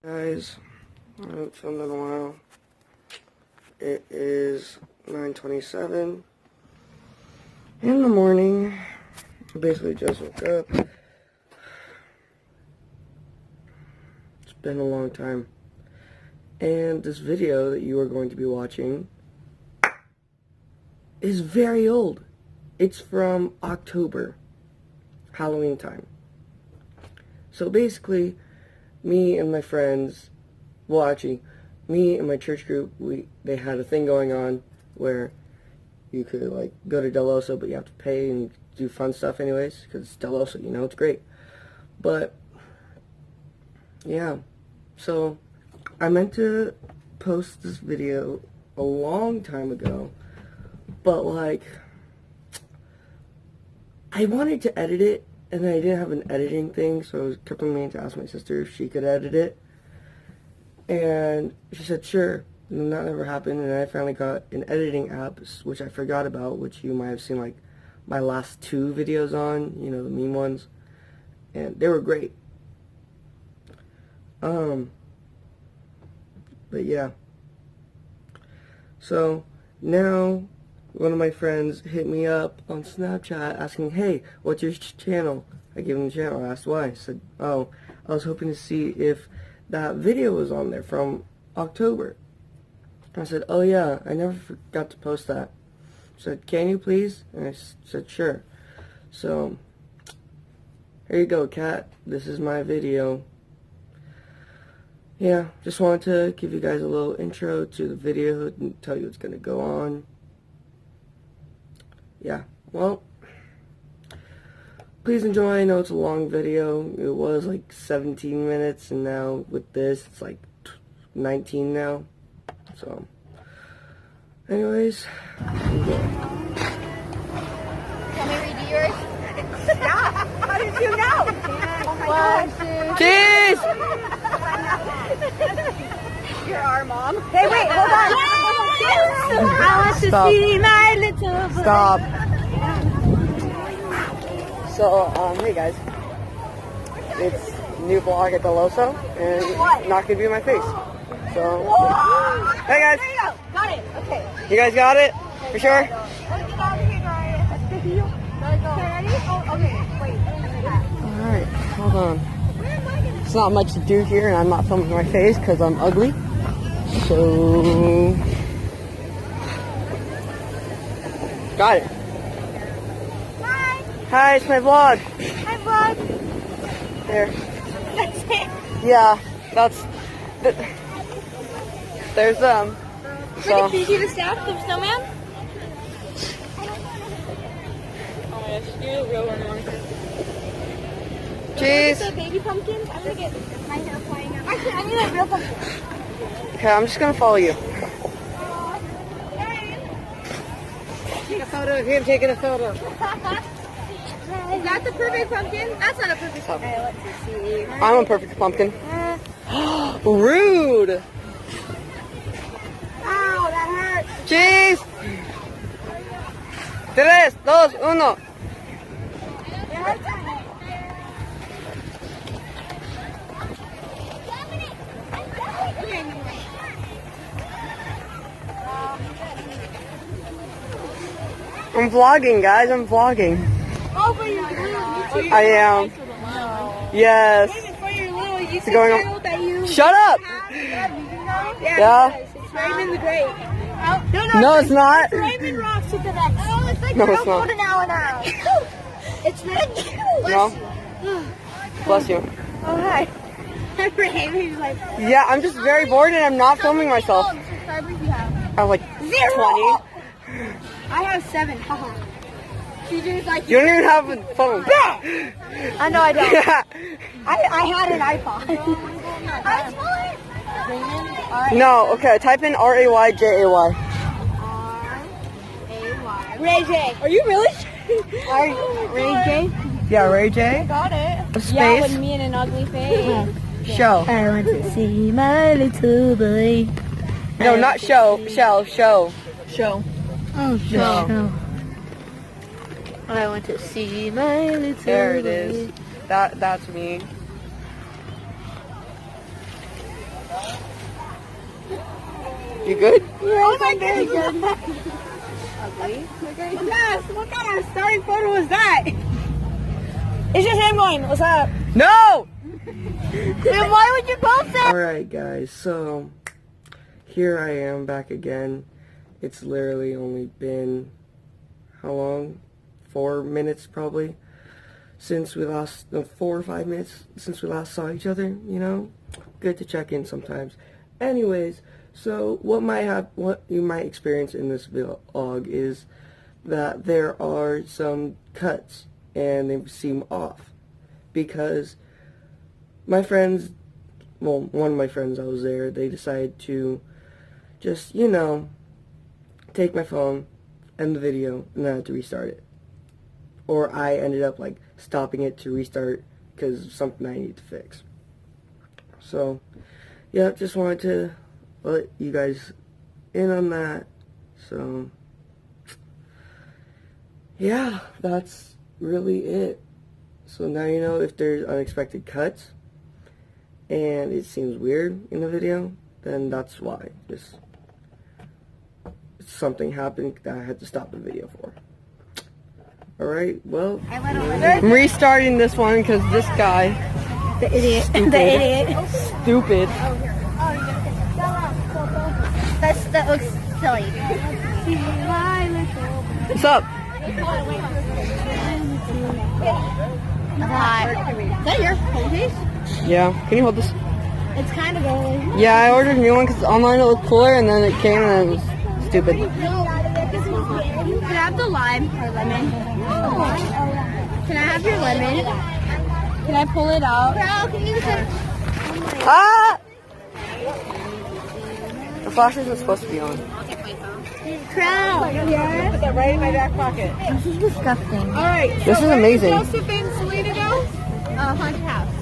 Guys, I haven't filmed in a while. It is 9:27 in the morning. I basically just woke up. It's been a long time. And this video that you are going to be watching is very old. It's from October, Halloween time. So basically, me and my friends, well actually, me and my church group, they had a thing going on where you could like go to Del Osso, but you have to pay and do fun stuff anyways, because it's Del Osso, you know, it's great. But, yeah, so I meant to post this video a long time ago, but like, I wanted to edit it, and then I didn't have an editing thing, so I was kept on meaning to ask my sister if she could edit it. And she said sure, and then that never happened, and I finally got an editing app, which I forgot about, which you might have seen like my last 2 videos on, you know, the meme ones, and they were great. But yeah. So, now, one of my friends hit me up on Snapchat asking, hey, what's your channel? I gave him the channel. I asked why. I said, oh, I was hoping to see if that video was on there from October. I said, oh yeah, I never forgot to post that. He said, can you please? And I said, sure. So, here you go, Kat. This is my video. Yeah, just wanted to give you guys a little intro to the video and tell you what's going to go on. Yeah, well, please enjoy. I know it's a long video. It was like 17 minutes, and now with this, it's like 19 now. So, anyways, enjoy. Can we redo yours? Stop! How did you know? Oh my gosh. Cheers! You're our mom. Hey, wait, hold on. I want to Stop. see my little boy. Stop. So, hey guys. It's new vlog at Del Osso, and not gonna be in my face. So, hey guys. There you go. Got it. Okay. You guys got it? For sure? Let's get out of here, guys. Let's go. Okay, ready? Oh, okay. Wait. Alright, hold on. There's not much to do here, and I'm not filming my face because I'm ugly. So, got it. Hi. Hi, it's my vlog. Hi, vlog. There. That's it. Yeah, that's. There's them. So. Did you see the staff, the snowman? Oh my gosh, you're the real one, Monica. Cheese. The baby pumpkins. I'm gonna get my hair flying out. Actually, I need a real pumpkin. Okay, I'm just gonna follow you. Take a photo of him taking a photo. Is that the perfect pumpkin? That's not a perfect pumpkin. Okay, let's see. I'm a perfect pumpkin. Rude. Ow, that hurts. Cheese. 3, 2, 1. It hurts. I'm vlogging, guys. I'm vlogging. Oh, but you're little. I am. No. Yes. For your little YouTube going on? channel that you Shut up. Yeah. It's Raymond the Great. Oh, No, it's not. It's Raymond Rocks with the next. Oh, it's like No, real it's not. golden hour now. It's Raymond. No. Bless you. Oh, hi. Raymond's like. Yeah, I'm just very bored and I'm not filming myself. How many subscribers you have? I have like 0. 20. I have 7. Haha. CJ's like. You don't even have a phone. I know I don't. Yeah. I had an iPod. I'm smart. Raymond. No, okay, type in RAYJAY. R-A-Y. Ray J. Are you really? Ray J? Yeah, Ray J. Got it. A space. Yeah, with me in an ugly face. Show. I want to see my little boy. No, not show. Show. Show. Oh, No. I want to see my little boy. There it is. That's me. You good? Oh my god. Ugly. Yes, what kind of starting photo is that? It's just him going, what's up? No! Then why would you post it? Alright guys, so here I am back again. It's literally only been, how long? 4 minutes probably since we last, no, 4 or 5 minutes since we last saw each other, you know? Good to check in sometimes. Anyways, so what you might experience in this vlog is that there are some cuts and they seem off because my friends, well, one of my friends that was there, they decided to just, you know, take my phone, end the video, and then I had to restart it. Or I ended up, like, stopping it to restart because of something I need to fix. So, yeah, just wanted to let you guys in on that. So, yeah, that's really it. So now you know if there's unexpected cuts and it seems weird in the video, then that's why. Just something happened that I had to stop the video for. Alright, well, I'm restarting this one because this guy, The idiot. Stupid. The idiot. stupid. That looks silly. What's up? Is that your phone case? Yeah, can you hold this? It's kind of old. Yeah, I ordered a new one because online it looked cooler and then it came and it was stupid. Can I have the lime or lemon? Can I have your lemon? Can I pull it out? Can you Ah! The flash isn't supposed to be on. Crown. Yeah. Put that right in my back pocket. This is disgusting. All right. This is amazing. Joseph and Selena go? Haunted house.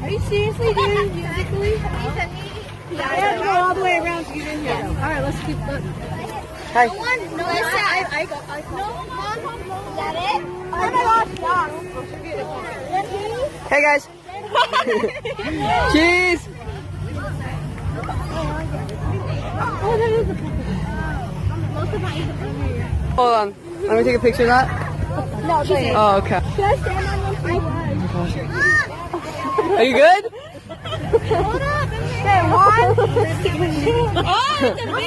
Are you seriously doing musically? Yeah, I have to go all the way around to get in here. All right, let's keep looking. Hi. No, I go. No, Mom. Is that it? Oh my gosh, Hey guys. Cheese. Oh, that is a Hold on. Let me take a picture of that. No, okay. Oh, okay. Should I stand on one feet? Are you good? Hold up. Okay, 1, 2. Oh, it's a big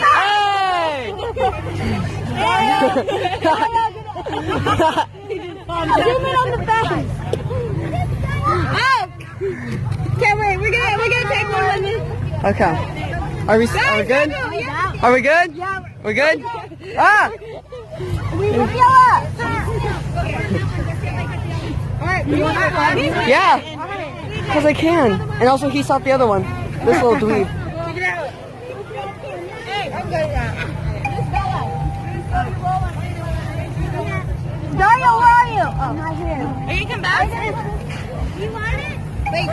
Hey! Zoom in on the face. Oh! Okay, wait. We're gonna take one with me. Okay. Are we good? Are we good? Yeah. We good? Ah! We will go up. Alright, you want that one? Yeah. Because I can. And also he stopped the other one. This little dweeb. Check it out. Hey, I'm good at that. Dario, where are you? Oh, I'm not here. Are you come back? You want it? Wait,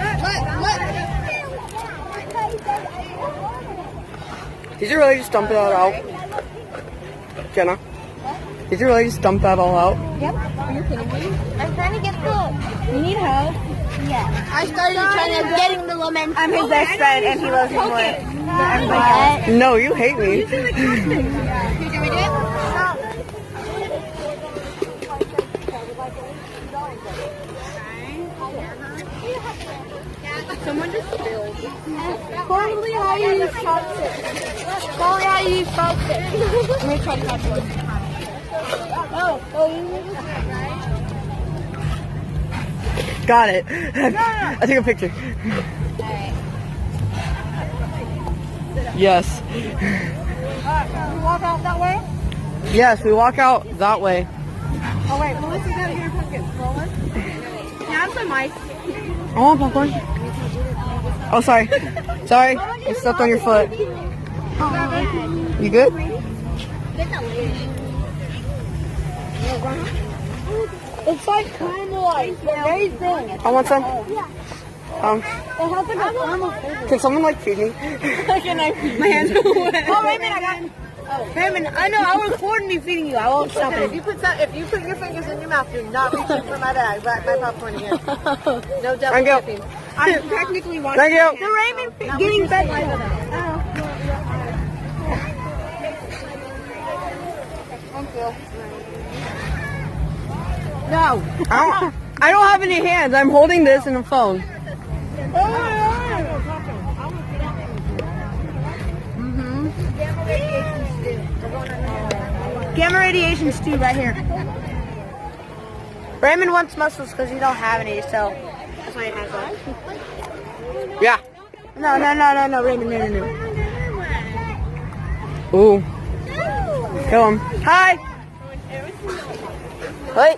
look. Did you really just dump that out? Jenna? Did you really just dump that all out? Yep. Are you kidding me? I'm trying to get the... You need help? Yeah. I started trying to getting the lemon. I'm his best friend and he loves me more than everybody else. No, you hate me. Can we do it? Someone just spilled. Probably how you use chopsticks. Probably how you use chopsticks. Let me try to catch one. Oh, you need to right? Got it. I took a picture. Yes. We walk out that way? Yes, we walk out that way. Oh, wait. Melissa's got it in her pocket. Roll it. Can I have some ice? I want popcorn. Oh, sorry. Sorry. I stepped on your foot. You good? It's like caramelized, but very thin. I want some. It has like a caramel flavor. Can someone like feed me? My hands are wet. Oh, Raymond, I got. Oh, Raymond, I know. I'll record me feeding you. I won't stop Okay, it. if you put your fingers in your mouth, you're not reaching for my bag. My popcorn again. No double Thank you. dipping. I'm technically watching. Thank you. The Raymond getting fed. Thank you. No. I don't have any hands. I'm holding this in a phone. Gamma radiation stew right here. Raymond wants muscles because he don't have any, so that's why he has that. Yeah. No, Raymond, no. Ooh. Kill him. Hi. Wait.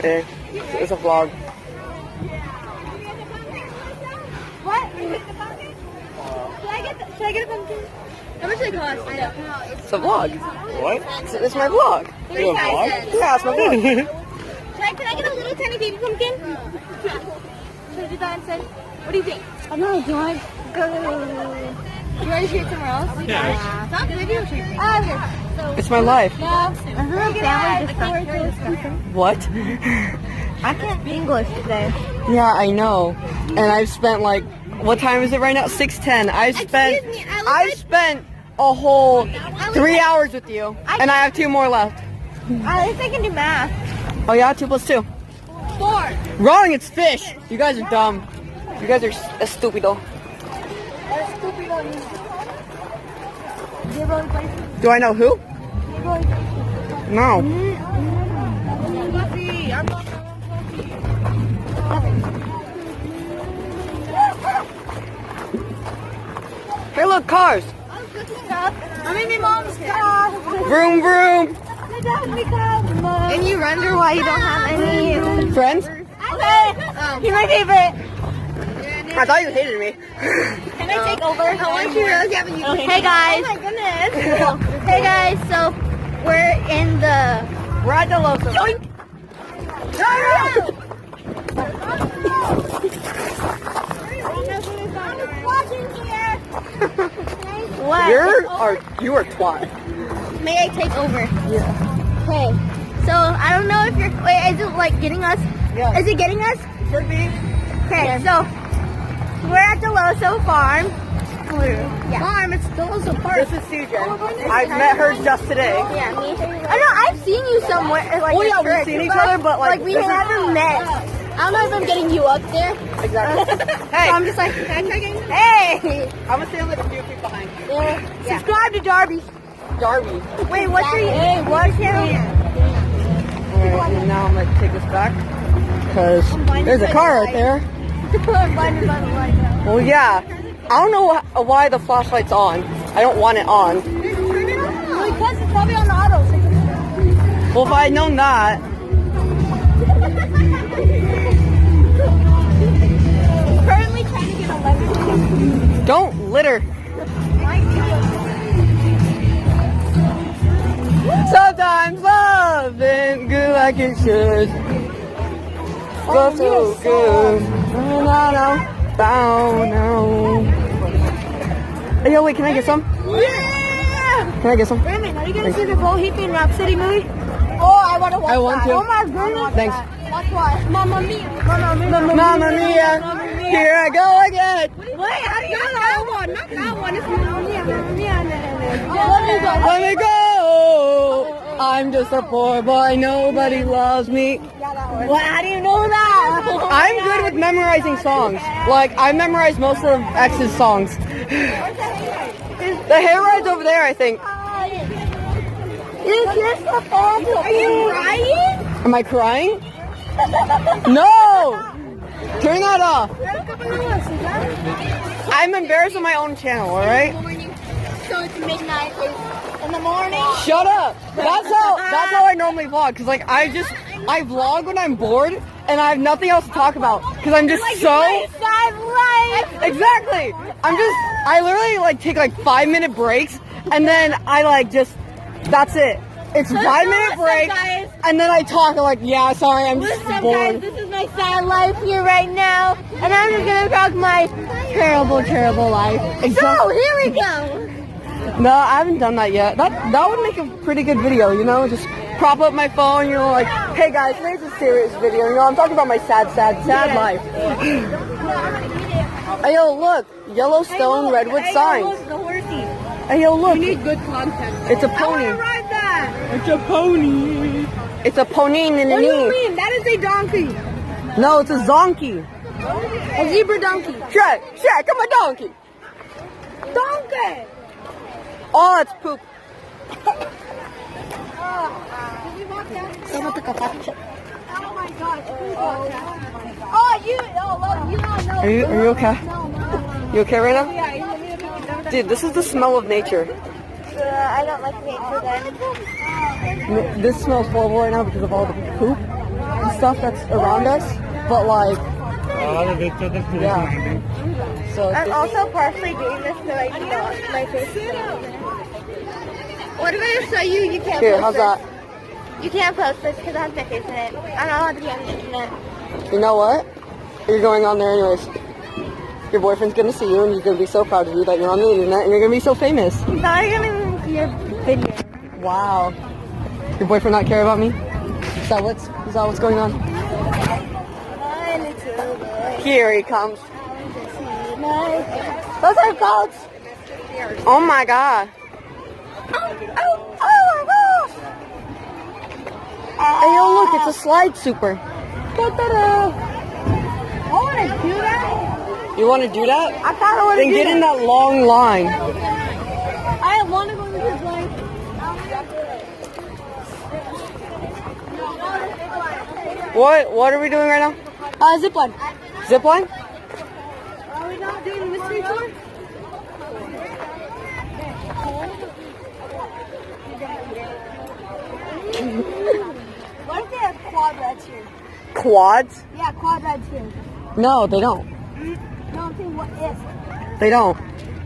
Hey, it's a vlog. What? Should I get a pumpkin? How much does it cost? It's a vlog. What? It's my vlog. You a vlog? Yeah, it's my vlog. Can I get a little tiny baby pumpkin? Should I do that instead? What do you think? I don't know, do you want to go? You ready to shoot somewhere else? Yeah. Stop the video shooting. It's my life. What? I can't English today. Yeah, I know. And I've spent like, what time is it right now? 6:10. I've spent a whole 3 hours with you, and I have 2 more left. At least I can do math. Oh yeah, 2 + 2. 4. Wrong, it's fish. You guys are dumb. You guys are stupido. Do I know who? No. Hey, look, cars. I'm in my mom's car. Vroom, vroom. And you wonder why you don't have any Friends? He's my favorite. I thought you hated me. Can I take over? I want you to having you. Hey guys. Oh my goodness. Hey guys, so we're in the We're at the Osso. what? You are twat. May I take over? Yeah. Okay. So I don't know if you're. Wait, is it like getting us? Yeah. Is it getting us? Should be. Okay. So we're at the Osso farm. Yeah. Mom, it's still so part. This is CJ. I met her just today. Yeah, me. I know. I've seen you somewhere. Like, Oh yeah, we've seen each other, but like we this is- haven't met. I don't know if I'm getting you up there. Exactly. Hey, So I'm just like, hey. I'm gonna stand like a few feet behind you. Yeah. Subscribe to Darby. Darby. Wait, what's your? Hey, what's your? Alright, and now I'm gonna take this back because there's a car right there. Well, yeah. I don't know why the flashlight's on. I don't want it on. Because it's probably on the auto. Well, if I had known that. Currently trying to get a letter. Don't litter. Sometimes love ain't good like it should. But so good. No. Hey, yo, wait, can I get some? Yeah! Can I get some? Raymond, are you going to see the Bohemian Rhapsody movie? Oh, I want to watch I want that. to. Oh my goodness. Thanks. Watch what? Mamma Mia. Mamma mia, here I go again. Wait, how do you know that one? Not that one. It's Mamma Mia. Mamma Mia. Let me go. I'm just a poor boy, nobody loves me. Well, how do you know that? I'm good with memorizing songs. Like, I memorized most of X's songs. The hair ride's over there, I think. Is this a fantasy? Are you crying? Am I crying? No! Turn that off. I'm embarrassed on my own channel, alright? So it's midnight in the morning. Shut up! That's how I normally vlog, because like I vlog when I'm bored and I have nothing else to talk about. Because I'm just Exactly! I literally like take like 5-minute breaks and then I like that's it. It's 5-minute break and then I talk like, yeah, sorry, I'm just bored. This is my sad life here right now, and I'm just gonna talk my terrible life. Exactly. So here we go. No, I haven't done that yet. That would make a pretty good video, you know? Just prop up my phone, you know, like, hey guys, here's a serious video. You know, I'm talking about my sad life. Hey, yo, look. Yellowstone Redwood signs. Look, the horsey. Hey, yo, look. You need good content. It's a pony. I want to ride that. It's a pony. It's a pony in the What do you knee. mean? That is a donkey. No, it's a zonkey. A zebra donkey. Shrek, I'm a donkey. Donkey. Oh, it's poop. Someone took a photo shot. Oh my god. Oh, you don't know. Are you okay? No. You okay right now? Dude, this is the smell of nature. I don't like nature then. This smells horrible right now because of all the poop and stuff that's around us. But like, yeah. So I'm also partially doing this so I can wash my face. What if I show you? You can't here, post how's this. that? You can't post this because I have my face in it. I'm not allowed to be on the internet. You know what? You're going on there anyways. Your boyfriend's gonna see you and he's gonna be so proud of you that you're on the internet and you're gonna be so famous. He's not gonna see your video. Wow. Your boyfriend not care about me? Is that what's going on? My little boy. Here he comes. Those are goats. Oh my god. Oh my gosh. Hey, yo, look, it's a slide super. Da-da-da. I want to do that. You want to do that? I thought I want to Then do get in that long line. I want to go to this line. What are we doing right now? Zip line. Zip line? Are we not doing the mystery tour? What if they have quad rides here? Quads? Yeah, quad rides here. No, they don't. No, I'm saying what if? They don't.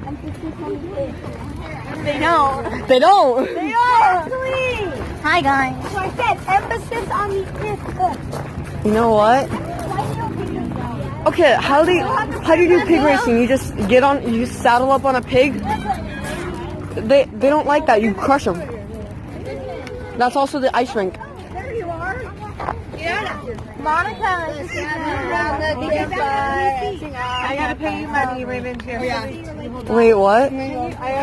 I'm thinking something if. They don't. They don't. They are. Hi guys. So I said emphasis on the if. You know what? Okay, how do you do pig racing? You just you saddle up on a pig? They don't like that. You crush them. That's also the ice rink. There you are. Yeah. Monica is around the campfire. I gotta pay you money, Raven. Wait, what? I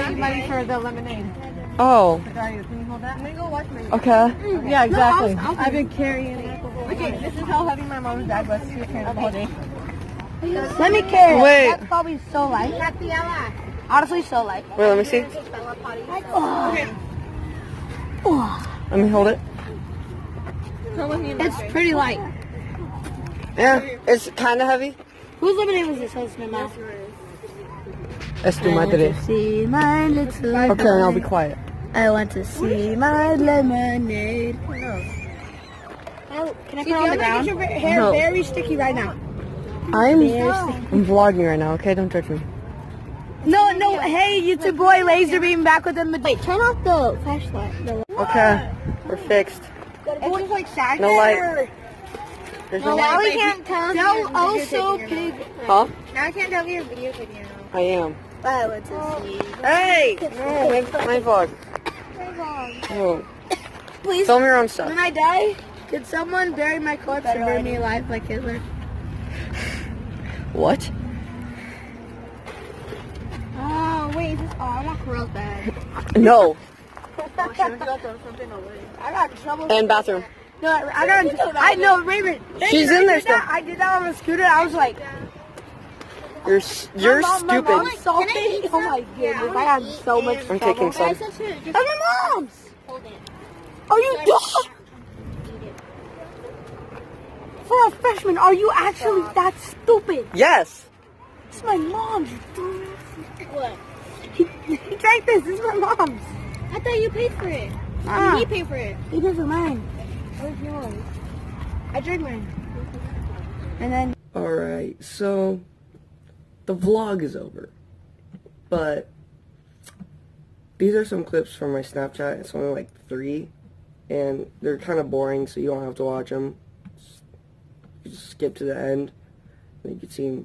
owe you money for the lemonade. Oh. Can you hold that? I'm gonna go wash my. Okay. Yeah, exactly. No, I've been carrying it. Okay, this is how heavy my mom's bag was. She was carrying it the whole day. Let me carry it. Wait. That's probably so light. Honestly, so light. Wait, let me see. Let me hold it. It's pretty light. Yeah, it's kind of heavy. Whose lemonade was this? Oh, it's my mouth. Es tu madre. See my little. Okay, then I'll be quiet. I want to see my lemonade. Can I put it on the ground? Your hair No. very sticky right now. I'm vlogging right now, okay? Don't judge me. No, hey, YouTube boy, laser beam back with them. Wait, turn off the flashlight. Okay, we're fixed. It's just like sad. No light. There's no Now light. we can't tell. No, also pig. Huh? Now I can't tell your video video. I am. I want to see. Hey! No, my vlog. No. Please. Film your own stuff. When I die, could someone bury my corpse and burn me alive like Hitler? What? Oh, wait, is this? Oh, I want Corel's bag. No. I got trouble. And bathroom. No, I know, Raven. She's in there still. I did that on the scooter. I was like, You're my stupid. mom's salty. Oh my goodness, I had so much trouble. I'm taking some. That's my mom's. Are you dumb? For a freshman, are you actually that stupid? Yes. It's my mom's. What? He drank this. This is my mom's. I thought you paid for it. He paid for it. He paid for mine. Where's yours? I drank mine. And then. Alright, so the vlog is over. But these are some clips from my Snapchat. It's only like 3. And they're kind of boring, so you don't have to watch them. Just skip to the end. And you can see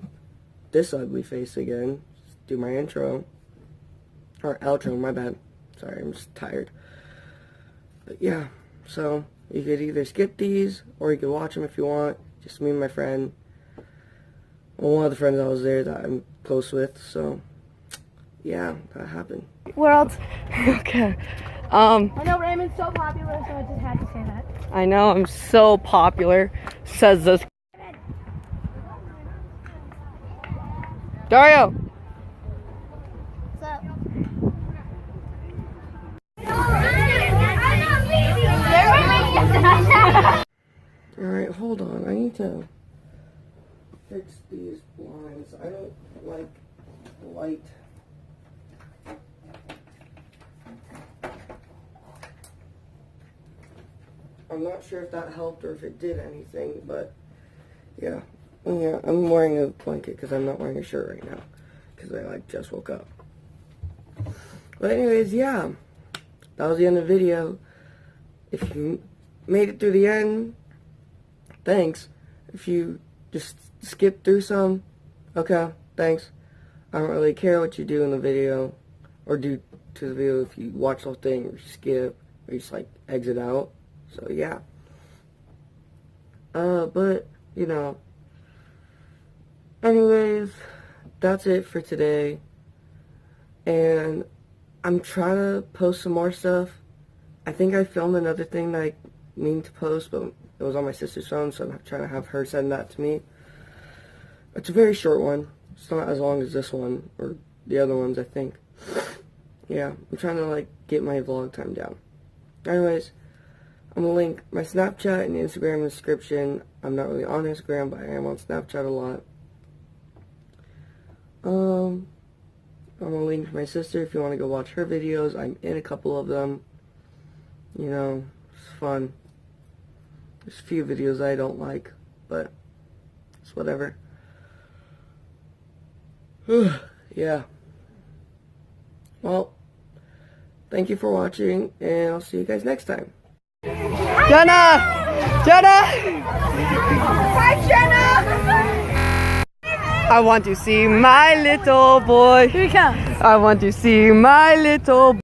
this ugly face again. Just do my intro. Or outro, my bad. Sorry, I'm just tired. But yeah, so you could either skip these or you could watch them if you want. Just me and my friend. Well, one of the friends I was there that I'm close with, so yeah, that happened. World. Okay. I know Raymond's so popular, so I just had to say that. I know I'm so popular, says this. Dario! What's up? Alright, hold on. I need to fix these blinds. I don't like light. I'm not sure if that helped or if it did anything, but yeah. Yeah, I'm wearing a blanket because I'm not wearing a shirt right now because I just woke up. But anyways, yeah. That was the end of the video. If you made it through the end, thanks. If you just skip through some, okay, thanks. I don't really care what you do in the video or do to the video if you watch the whole thing or skip or you just exit out. So yeah. But you know, anyways, that's it for today. And I'm trying to post some more stuff. I think I filmed another thing that I mean to post, but it was on my sister's phone, so I'm trying to have her send that to me. It's a very short one. It's not as long as this one, or the other ones, I think. Yeah, I'm trying to, get my vlog time down. Anyways, I'm going to link my Snapchat and Instagram in the description. I'm not really on Instagram, but I am on Snapchat a lot. I'm going to link my sister if you want to go watch her videos. I'm in a couple of them. You know, it's fun. There's a few videos I don't like, but it's whatever. Yeah. Well, thank you for watching, and I'll see you guys next time. Jenna! Jenna! Hi, Jenna! I want to see my little boy. Here he comes. I want to see my little boy.